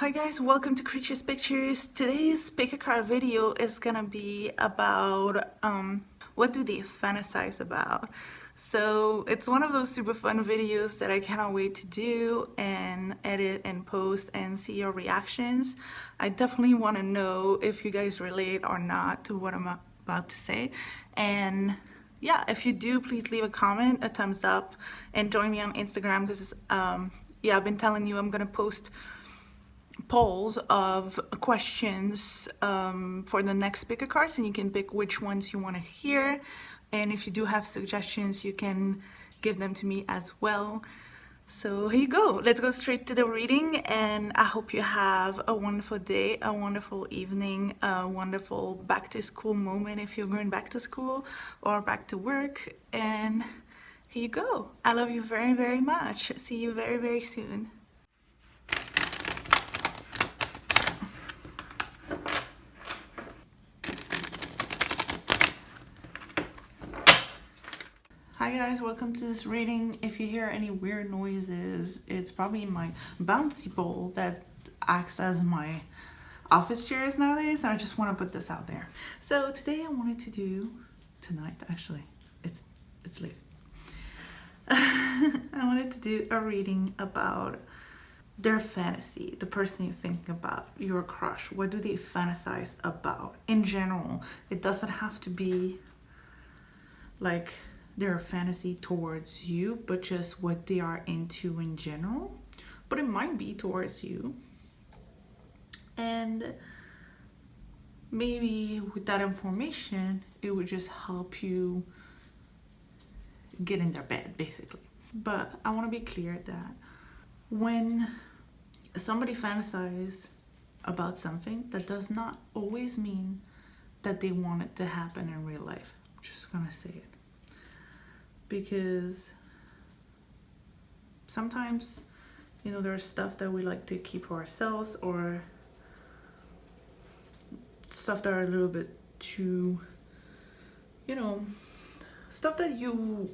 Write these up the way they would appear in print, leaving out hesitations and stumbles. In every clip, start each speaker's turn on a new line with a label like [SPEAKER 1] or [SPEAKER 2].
[SPEAKER 1] Hi guys, welcome to Creatures Pictures. Today's pick a card video is gonna be about what do they fantasize about. So it's one of those super fun videos that I cannot wait to do and edit and post and see your reactions. I definitely want to know if you guys relate or not to what I'm about to say. And yeah, if you do, please leave a comment, a thumbs up, and join me on Instagram because yeah, I've been telling you I'm gonna post polls of questions for the next picker cards, and you can pick which ones you want to hear. And if you do have suggestions, you can give them to me as well. So here you go. Let's go straight to the reading, and I hope you have a wonderful day, a wonderful evening, a wonderful back to school moment if you're going back to school or back to work. And here you go. I love you very, very much. See you very, very soon. Hi guys, welcome to this reading. If you hear any weird noises, it's probably my bouncy ball that acts as my office chairs nowadays. I just want to put this out there. So today I wanted to do, tonight actually, it's late. I wanted to do a reading about their fantasy, the person you're thinking about, your crush. What do they fantasize about in general? It doesn't have to be like their fantasy towards you, but just what they are into in general. But it might be towards you. And maybe with that information, it would just help you get in their bed, basically. But I want to be clear that when somebody fantasizes about something, that does not always mean that they want it to happen in real life. I'm just gonna say it. Because sometimes, you know, there's stuff that we like to keep for ourselves, or stuff that are a little bit too, you know, stuff that you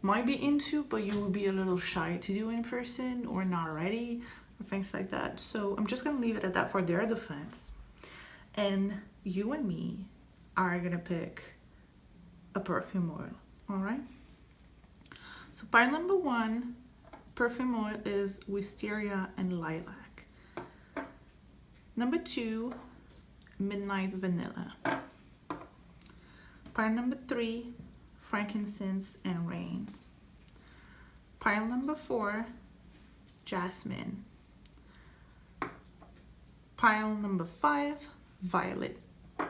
[SPEAKER 1] might be into, but you would be a little shy to do in person or not ready, or things like that. So I'm just gonna leave it at that for their defense. And you and me are gonna pick a perfume oil, all right? So pile number 1, perfume oil, is Wisteria and Lilac. Number 2, Midnight Vanilla. Pile number 3, Frankincense and Rain. Pile number 4, Jasmine. Pile number 5, Violet. Here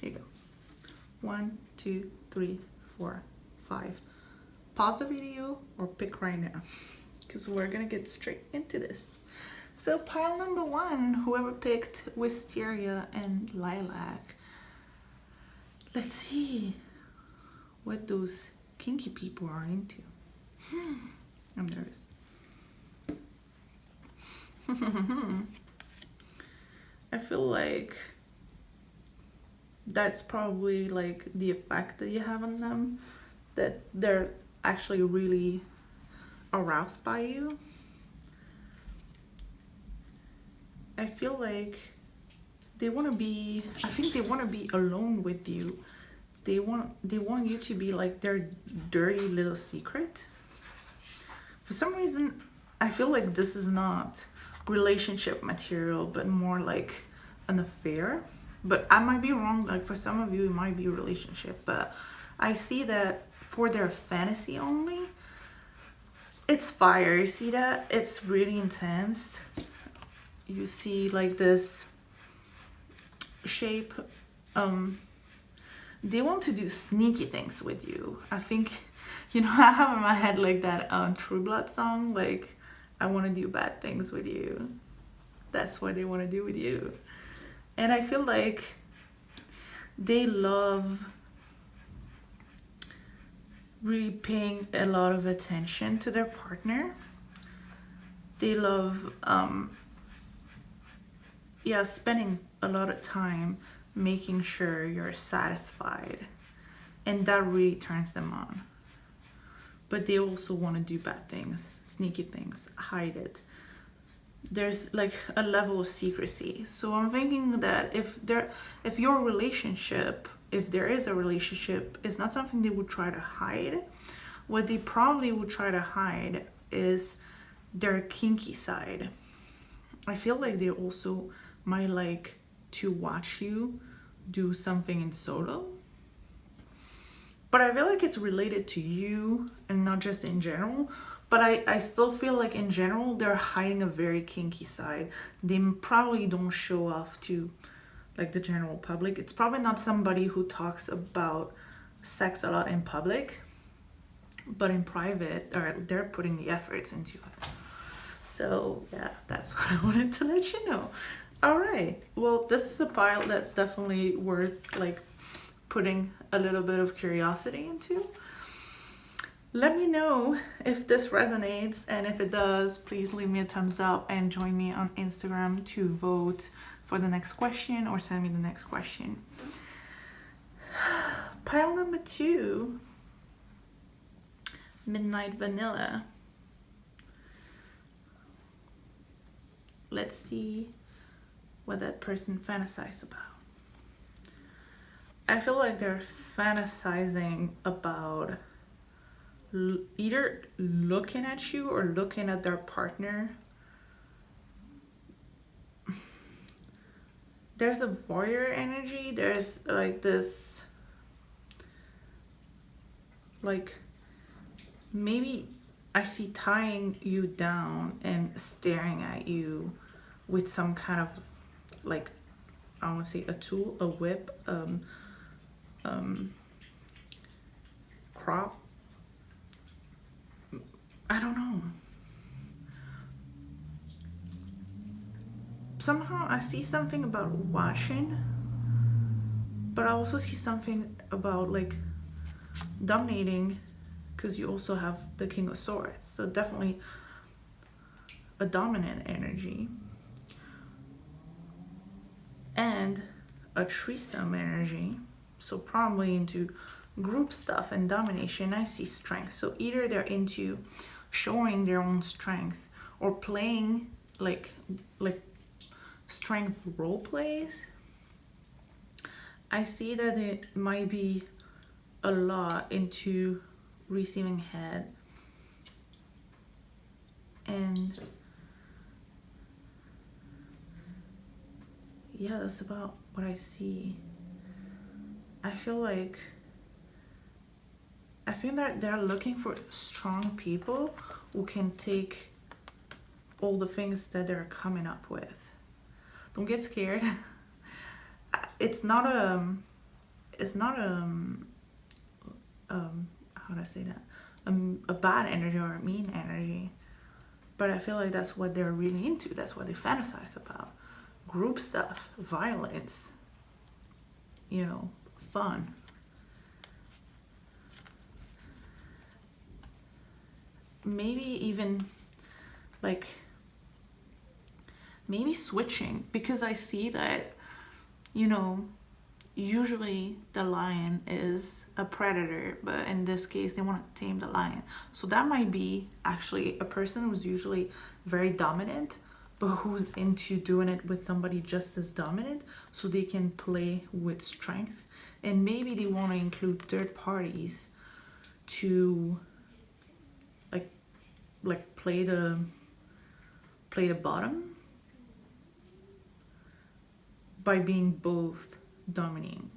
[SPEAKER 1] you go. 1, 2, 3, 4, 5. Pause the video or pick right now, because we're gonna get straight into this. So pile number 1, whoever picked Wisteria and Lilac. Let's see what those kinky people are into. I'm nervous. I feel like that's probably like the effect that you have on them, that they're actually really aroused by you. I feel like they want to be, I think they want to be alone with you. They want you to be like their dirty little secret. For some reason, I feel like this is not relationship material, but more like an affair. But I might be wrong, like for some of you it might be a relationship, but I see that for their fantasy only, it's fire. You see that? It's really intense. You see like this shape. They want to do sneaky things with you. I think, you know, I have in my head like that True Blood song, like, I want to do bad things with you. That's what they want to do with you. And I feel like they love really paying a lot of attention to their partner. They love spending a lot of time making sure you're satisfied, and that really turns them on. But they also want to do bad things, sneaky things, hide it, there's like a level of secrecy. So I'm thinking that if your relationship, if there is a relationship, is not something they would try to hide. What they probably would try to hide is their kinky side. I feel like they also might like to watch you do something in solo. But I feel like it's related to you and not just in general. But I still feel like in general, they're hiding a very kinky side. They probably don't show off to like the general public. It's probably not somebody who talks about sex a lot in public, but in private, or they're putting the efforts into it. So yeah, that's what I wanted to let you know. All right, well, this is a pile that's definitely worth like putting a little bit of curiosity into. Let me know if this resonates, and if it does, please leave me a thumbs up and join me on Instagram to vote for the next question or send me the next question. Pile number 2, Midnight Vanilla. Let's see what that person fantasized about. I feel like they're fantasizing about either looking at you or looking at their partner. There's a voyeur energy. There's like this, like maybe I see tying you down and staring at you with some kind of like, I want to say a tool, a whip, crop. I don't know. Somehow I see something about watching, but I also see something about like dominating, because you also have the King of Swords. So definitely a dominant energy. And a threesome energy. So probably into group stuff and domination. I see strength. So either they're into showing their own strength or playing like strength role plays. I see that it might be a lot into receiving head, and yeah, that's about what I see. I feel that they're looking for strong people who can take all the things that they're coming up with. Don't get scared. It's not how do I say that? A bad energy or a mean energy. But I feel like that's what they're really into. That's what they fantasize about. Group stuff, violence, you know, fun. Maybe even like, maybe switching, because I see that, you know, usually the lion is a predator, but in this case they want to tame the lion. So that might be actually a person who's usually very dominant, but who's into doing it with somebody just as dominant, so they can play with strength. And maybe they want to include third parties to like play the bottom by being both dominating.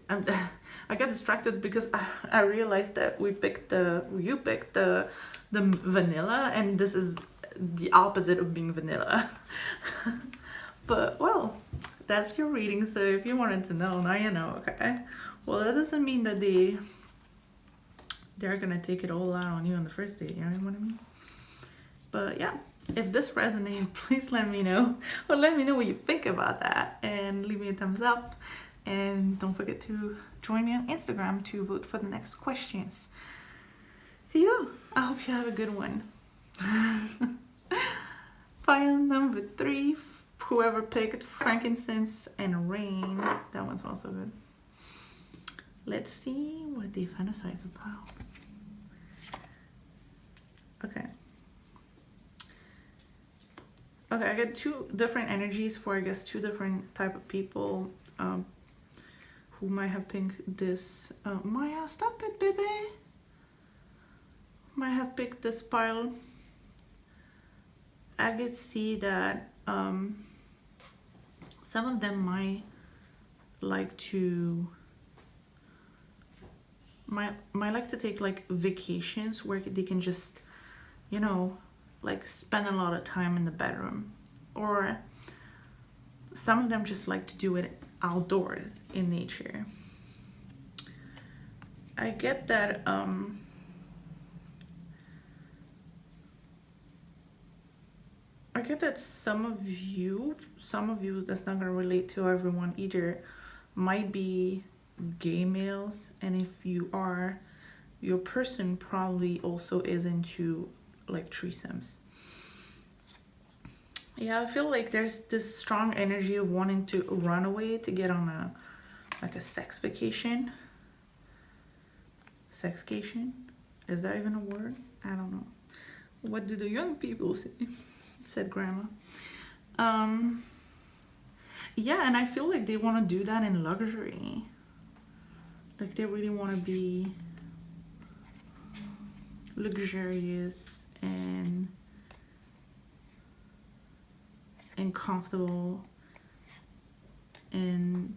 [SPEAKER 1] I got distracted because I realized that you picked the vanilla, and this is the opposite of being vanilla. But well, that's your reading. So if you wanted to know, now you know. Okay, well, that doesn't mean that they're gonna take it all out on you on the first date, you know what I mean? But yeah, if this resonates, please let me know, or let me know what you think about that, and leave me a thumbs up, and don't forget to join me on Instagram to vote for the next questions. Here you go. I hope you have a good one. File number 3, whoever picked frankincense and rain, that one's also good. Let's see what they fantasize about. Okay. Okay, I get two different energies for, I guess, two different type of people who might have picked this. Maya, stop it, baby. Might have picked this pile. I could see that some of them might like to might like to take like vacations where they can just, you know, like spend a lot of time in the bedroom, or some of them just like to do it outdoors in nature. I get that some of you that's not gonna relate to everyone either, might be gay males, and if you are, your person probably also is into like threesomes. Yeah, I feel like there's this strong energy of wanting to run away to get on a like a sex vacation. Sexcation? Is that even a word? I don't know. What do the young people say? Said grandma. Yeah, and I feel like they want to do that in luxury. Like they really want to be luxurious and comfortable, and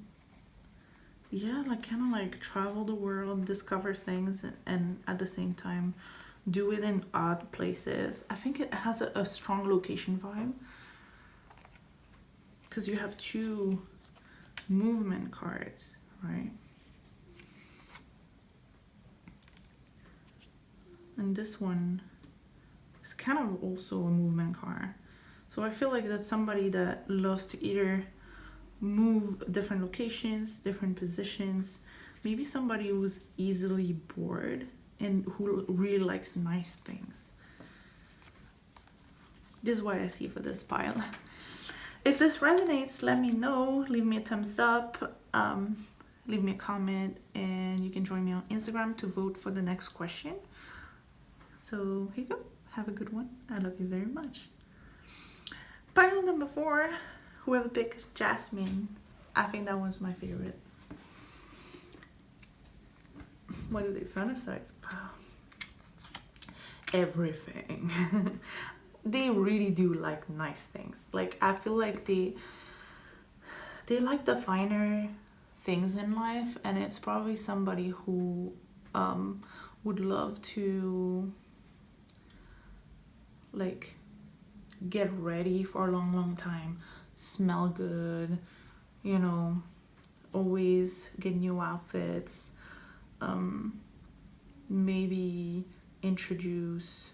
[SPEAKER 1] yeah, like kind of like travel the world, discover things, and at the same time do it in odd places. I think it has a strong location vibe because you have two movement cards, right? And this one is kind of also a movement card. So I feel like that's somebody that loves to either move different locations, different positions. Maybe somebody who's easily bored and who really likes nice things. This is what I see for this pile. If this resonates, let me know. Leave me a thumbs up. Leave me a comment, and you can join me on Instagram to vote for the next question. So here you go. Have a good one. I love you very much. Pile number 4. Whoever picked Jasmine, I think that one's my favorite. What do they fantasize about? Everything. They really do like nice things. Like I feel like they like the finer things in life, and it's probably somebody who would love to like get ready for a long time, smell good, you know, always get new outfits, maybe introduce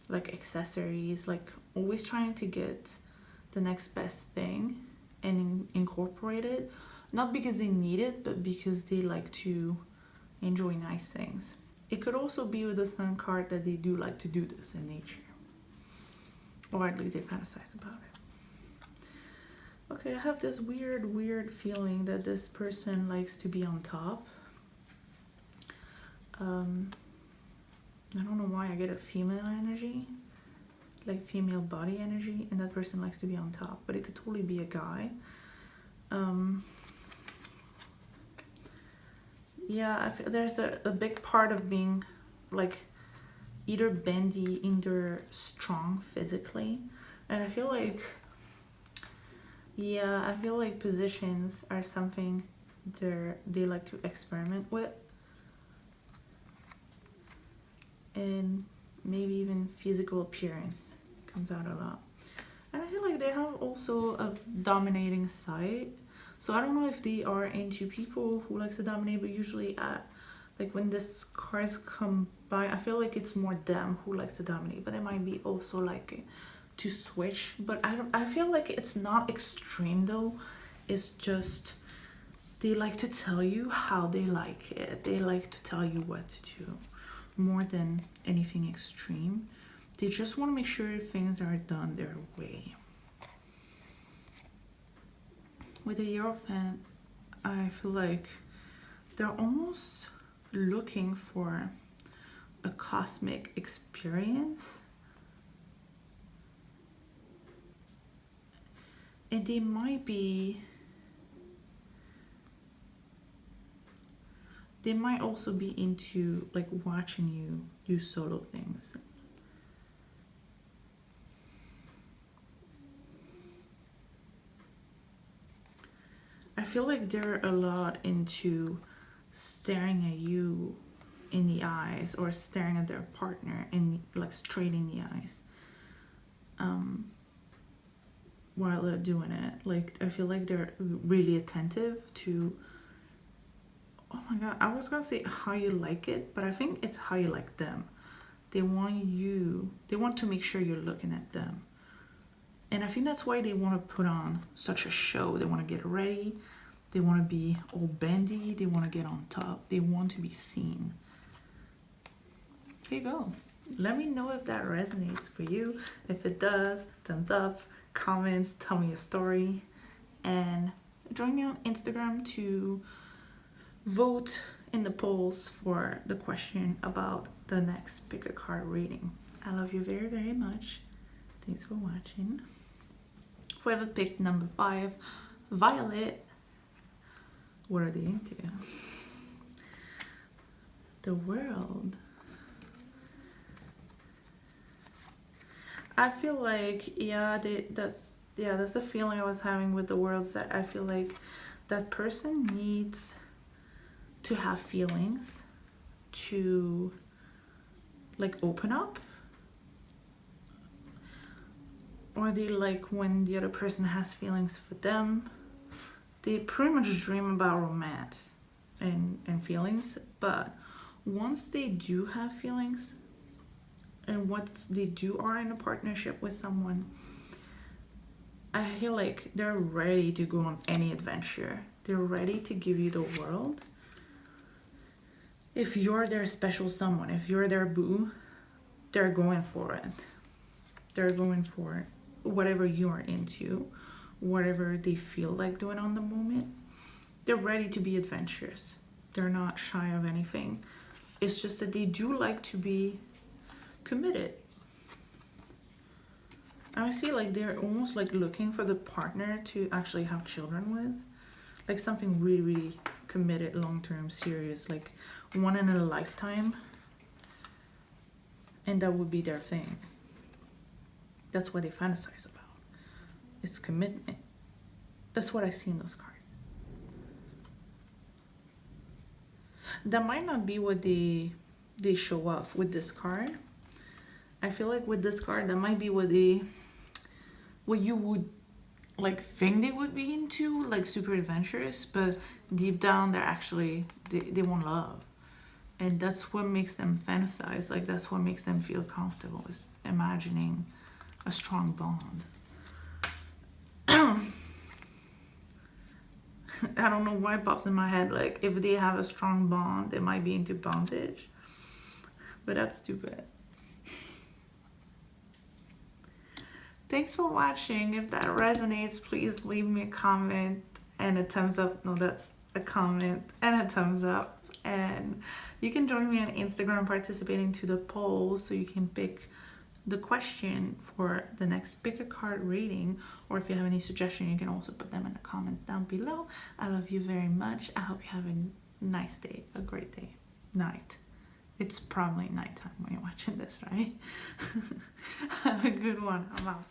[SPEAKER 1] like accessories, like always trying to get the next best thing and incorporate it, not because they need it, but because they like to enjoy nice things. It could also be with the sun card that they do like to do this in nature, or at least they fantasize about it. Okay, I have this weird feeling that this person likes to be on top. I don't know why I get a female energy, like female body energy, and that person likes to be on top, but it could totally be a guy. Yeah, I feel there's a big part of being like either bendy, either strong physically, and I feel like, yeah, I feel like positions are something they like to experiment with, and maybe even physical appearance comes out a lot. And I feel like they have also a dominating side. So I don't know if they are into people who likes to dominate, but usually like when this cards come by, I feel like it's more them who likes to dominate, but it might be also like to switch. But I feel like it's not extreme though. It's just they like to tell you how they like it. They like to tell you what to do more than anything extreme. They just want to make sure things are done their way. With the Hierophant, I feel like they're almost looking for a cosmic experience. And they might also be into like watching you do solo things. I feel like they're a lot into staring at you in the eyes, or staring at their partner in like straight in the eyes, while they're doing it. Like I feel like they're really attentive to, oh my god, I was gonna say how you like it, but I think it's how you like them. They want to make sure you're looking at them. And I think that's why they want to put on such a show. They want to get ready. They want to be all bendy. They want to get on top. They want to be seen. Here you go. Let me know if that resonates for you. If it does, thumbs up, comments, tell me a story. And join me on Instagram to vote in the polls for the question about the next pick a card reading. I love you very, very much. Thanks for watching. Whoever picked number 5, Violet, what are they into? The world. I feel like, that's the feeling I was having with the world, that I feel like that person needs to have feelings to like open up. Or they like when the other person has feelings for them, they pretty much dream about romance and feelings. But once they do have feelings, and once they are in a partnership with someone, I feel like they're ready to go on any adventure. They're ready to give you the world. If you're their special someone, if you're their boo, they're going for it. They're going for it. Whatever you're into, whatever they feel like doing on the moment, they're ready to be adventurous. They're not shy of anything. It's just that they do like to be committed. I see like they're almost like looking for the partner to actually have children with, like something really, really committed, long-term, serious, like one in a lifetime, and that would be their thing. That's what they fantasize about. It's commitment. That's what I see in those cards. That might not be what they show off with this card. I feel like with this card, that might be what you would like think they would be into, like super adventurous, but deep down they're actually, they want love. And that's what makes them fantasize. Like that's what makes them feel comfortable, is imagining a strong bond. I don't know why it pops in my head, like if they have a strong bond, they might be into bondage, but that's stupid. Thanks for watching. If that resonates, please leave me a comment and a thumbs up. No, that's a comment and a thumbs up. And you can join me on Instagram participating to the poll, so you can pick the question for the next pick a card reading, or if you have any suggestion, you can also put them in the comments down below. I love you very much. I hope you have a nice day, a great day, night. It's probably nighttime when you're watching this, right? Have a good one. I'm out.